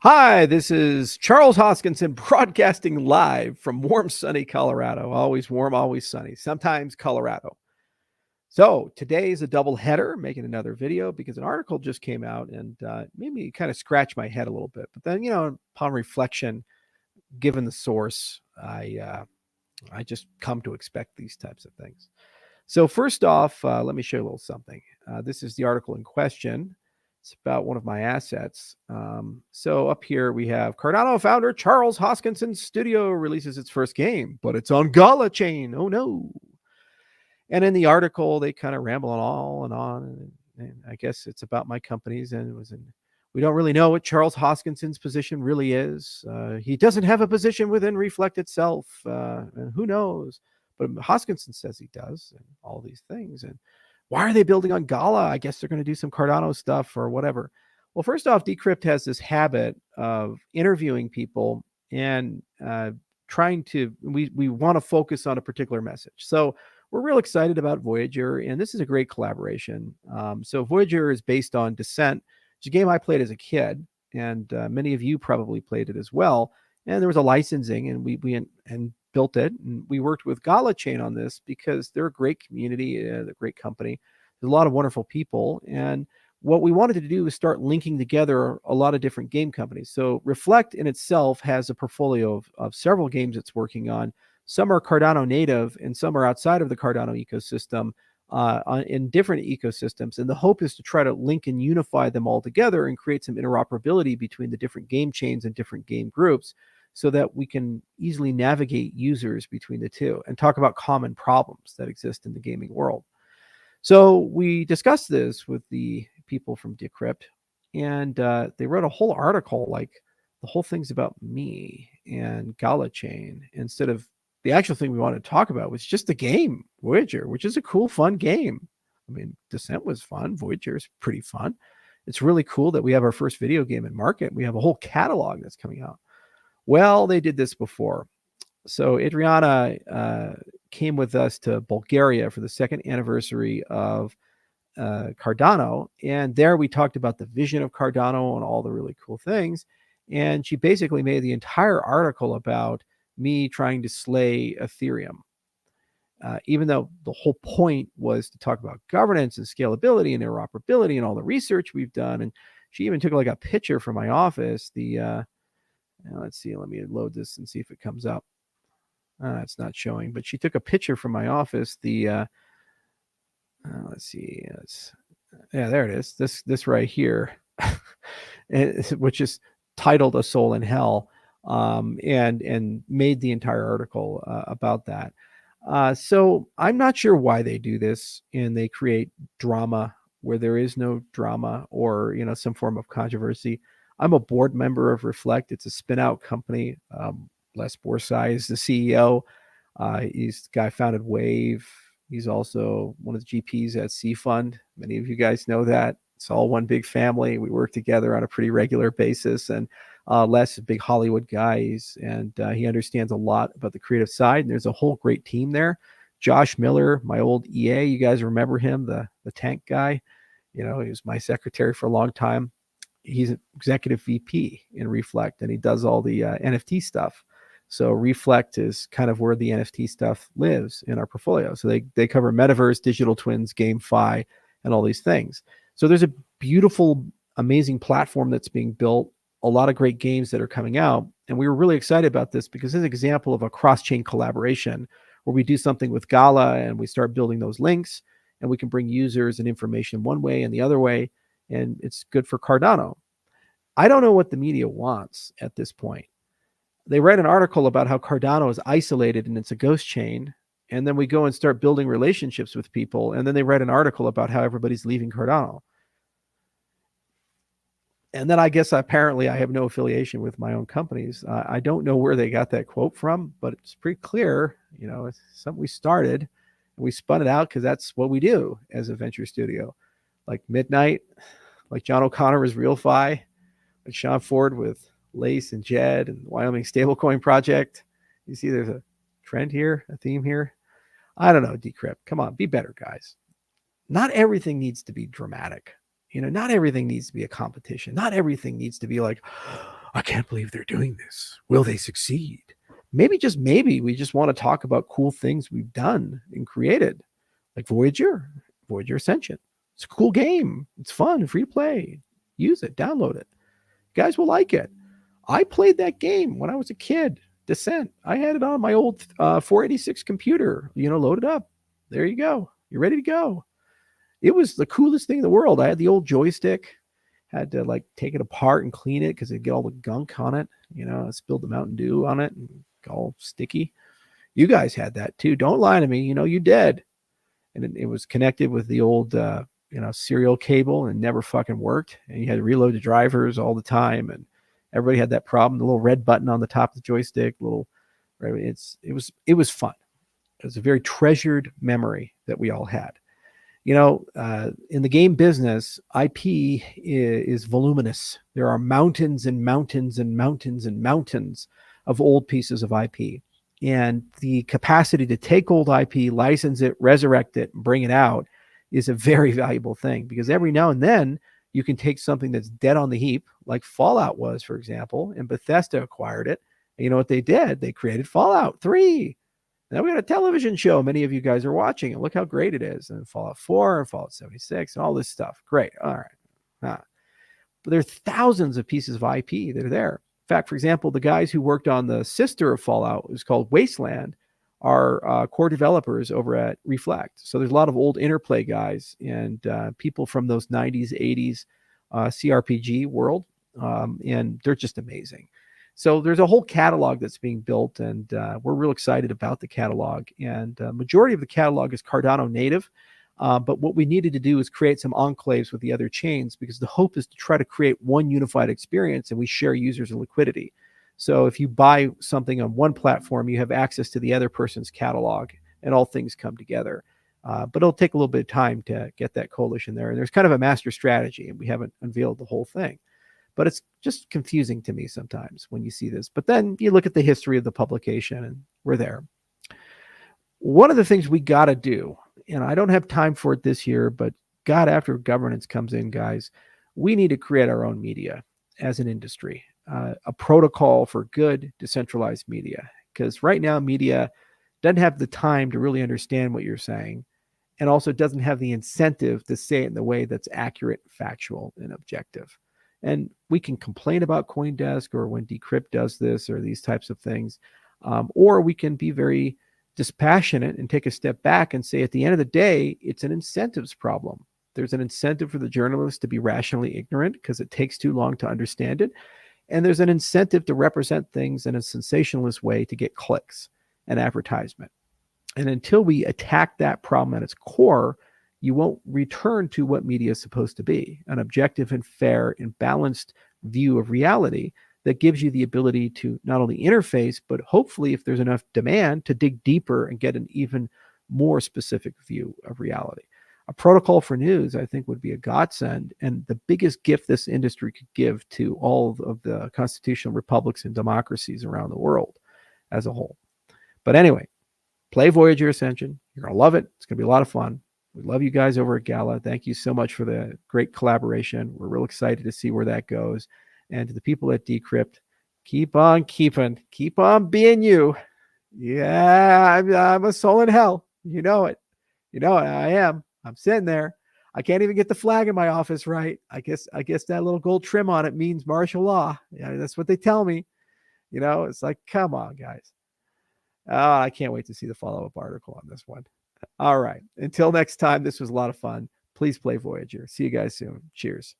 Hi, this is Charles Hoskinson broadcasting live from warm, sunny Colorado. Always warm, always sunny, sometimes Colorado. So today is a double header, making another video because an article just came out and made me kind of scratch my head a little bit. But then, upon reflection, given the source, I just come to expect these types of things. So first off, let me show you a little something. This is the article in question. It's about one of my assets. So up here we have Cardano founder Charles Hoskinson's studio releases its first game, but it's on Gala chain. Oh no. And in the article, they kind of ramble on and on. And I guess it's about my companies. And we don't really know what Charles Hoskinson's position really is. He doesn't have a position within Reflect itself. And who knows? But Hoskinson says he does, and all these things. And why are they building on Gala? I guess they're going to do some Cardano stuff or whatever. Well, first off, Decrypt has this habit of interviewing people and trying to, we want to focus on a particular message. So we're real excited about Voyager, and this is a great collaboration. So Voyager is based on Descent. It's a game I played as a kid, and many of you probably played it as well. And there was a licensing, and we built it, and we worked with Gala Chain on this because they're a great community, a great company. There's a lot of wonderful people, and what we wanted to do is start linking together a lot of different game companies. So Reflect in itself has a portfolio of several games it's working on. Some are Cardano native, and some are outside of the Cardano ecosystem, in different ecosystems. And the hope is to try to link and unify them all together and create some interoperability between the different game chains and different game groups, so that we can easily navigate users between the two and talk about common problems that exist in the gaming world. So we discussed this with the people from Decrypt, and they wrote a whole article, like the whole thing's about me and Gala Chain, instead of the actual thing we wanted to talk about was just the game, Voyager, which is a cool, fun game. I mean, Descent was fun. Voyager is pretty fun. It's really cool that we have our first video game in market. We have a whole catalog that's coming out. Well, they did this before. So Adriana came with us to Bulgaria for the second anniversary of Cardano. And there we talked about the vision of Cardano and all the really cool things. And she basically made the entire article about me trying to slay Ethereum. Even though the whole point was to talk about governance and scalability and interoperability and all the research we've done. And she even took like a picture from my office, let's see, let me load this and see if it comes up. It's not showing, but she took a picture from my office. Let's see. There it is. This right here, which is titled "A Soul in Hell," and made the entire article about that. So I'm not sure why they do this, and they create drama where there is no drama, or some form of controversy. I'm a board member of Reflect. It's a spin-out company. Les Borsai is the CEO. He's the guy founded Wave. He's also one of the GPs at C Fund. Many of you guys know that. It's all one big family. We work together on a pretty regular basis. And Les is a big Hollywood guy, and he understands a lot about the creative side. And there's a whole great team there. Josh Miller, my old EA, you guys remember him, the tank guy. He was my secretary for a long time. He's an executive VP in Reflect, and he does all the NFT stuff. So Reflect is kind of where the NFT stuff lives in our portfolio. So they cover metaverse, digital twins, GameFi, and all these things. So there's a beautiful, amazing platform that's being built, a lot of great games that are coming out. And we were really excited about this because it's an example of a cross-chain collaboration where we do something with Gala and we start building those links, and we can bring users and information one way and the other way. And it's good for Cardano. I don't know what the media wants at this point. They write an article about how Cardano is isolated and it's a ghost chain. And then we go and start building relationships with people. And then they write an article about how everybody's leaving Cardano. And then I guess apparently I have no affiliation with my own companies. I don't know where they got that quote from, but it's pretty clear. It's something we started, and we spun it out because that's what we do as a venture studio. Like Midnight, like John O'Connor is RealFi, like Sean Ford with Lace and Jed and Wyoming Stablecoin Project. You see there's a trend here, a theme here. I don't know, Decrypt. Come on, be better, guys. Not everything needs to be dramatic. Not everything needs to be a competition. Not everything needs to be like, I can't believe they're doing this. Will they succeed? Maybe, just maybe, we just want to talk about cool things we've done and created, like Voyager Ascension. It's a cool game. It's fun, free to play. Use it, download it. You guys will like it. I played that game when I was a kid. Descent. I had it on my old 486 computer. Load it up. There you go. You're ready to go. It was the coolest thing in the world. I had the old joystick. Had to take it apart and clean it because it'd get all the gunk on it. I spilled the Mountain Dew on it and all sticky. You guys had that too. Don't lie to me. You did. And it was connected with the old serial cable and never fucking worked. And you had to reload the drivers all the time. And everybody had that problem. The little red button on the top of the joystick. It was fun. It was a very treasured memory that we all had. In the game business, IP is voluminous. There are mountains and mountains and mountains and mountains of old pieces of IP. And the capacity to take old IP, license it, resurrect it, and bring it out is a very valuable thing, because every now and then you can take something that's dead on the heap, like Fallout was, for example, and Bethesda acquired it. And you know what they did? They created Fallout 3. Now we got a television show many of you guys are watching, and look how great it is. And Fallout 4 and Fallout 76 and all this stuff. Great. All right. But there are thousands of pieces of IP that are there. In fact, for example, the guys who worked on the sister of Fallout, it was called Wasteland, are core developers over at Reflect. So there's a lot of old Interplay guys and people from those 90s, 80s CRPG world, and they're just amazing. So there's a whole catalog that's being built, and we're real excited about the catalog. And majority of the catalog is Cardano native, but what we needed to do is create some enclaves with the other chains, because the hope is to try to create one unified experience, and we share users and liquidity. So if you buy something on one platform, you have access to the other person's catalog, and all things come together. But it'll take a little bit of time to get that coalition there. And there's kind of a master strategy, and we haven't unveiled the whole thing. But it's just confusing to me sometimes when you see this. But then you look at the history of the publication, and we're there. One of the things we got to do, and I don't have time for it this year, but God, after governance comes in, guys, we need to create our own media as an industry, a protocol for good decentralized media. Because right now, media doesn't have the time to really understand what you're saying, and also doesn't have the incentive to say it in the way that's accurate, factual, and objective. And we can complain about CoinDesk or when Decrypt does this or these types of things, or we can be very dispassionate and take a step back and say, at the end of the day, it's an incentives problem. There's an incentive for the journalists to be rationally ignorant because it takes too long to understand it. And there's an incentive to represent things in a sensationalist way to get clicks and advertisement. And until we attack that problem at its core, you won't return to what media is supposed to be, an objective and fair and balanced view of reality that gives you the ability to not only interface, but hopefully, if there's enough demand, to dig deeper and get an even more specific view of reality. A protocol for news, I think, would be a godsend, and the biggest gift this industry could give to all of the constitutional republics and democracies around the world as a whole. But anyway, play Voyager Ascension. You're going to love it. It's going to be a lot of fun. We love you guys over at Gala. Thank you so much for the great collaboration. We're real excited to see where that goes. And to the people at Decrypt, keep on keeping, keep on being you. Yeah, I'm a soul in hell. You know it. You know it. I am. I'm sitting there. I can't even get the flag in my office right. I guess that little gold trim on it means martial law. Yeah, that's what they tell me. It's like, come on, guys. I can't wait to see the follow-up article on this one. All right. Until next time, this was a lot of fun. Please play Voyager. See you guys soon. Cheers.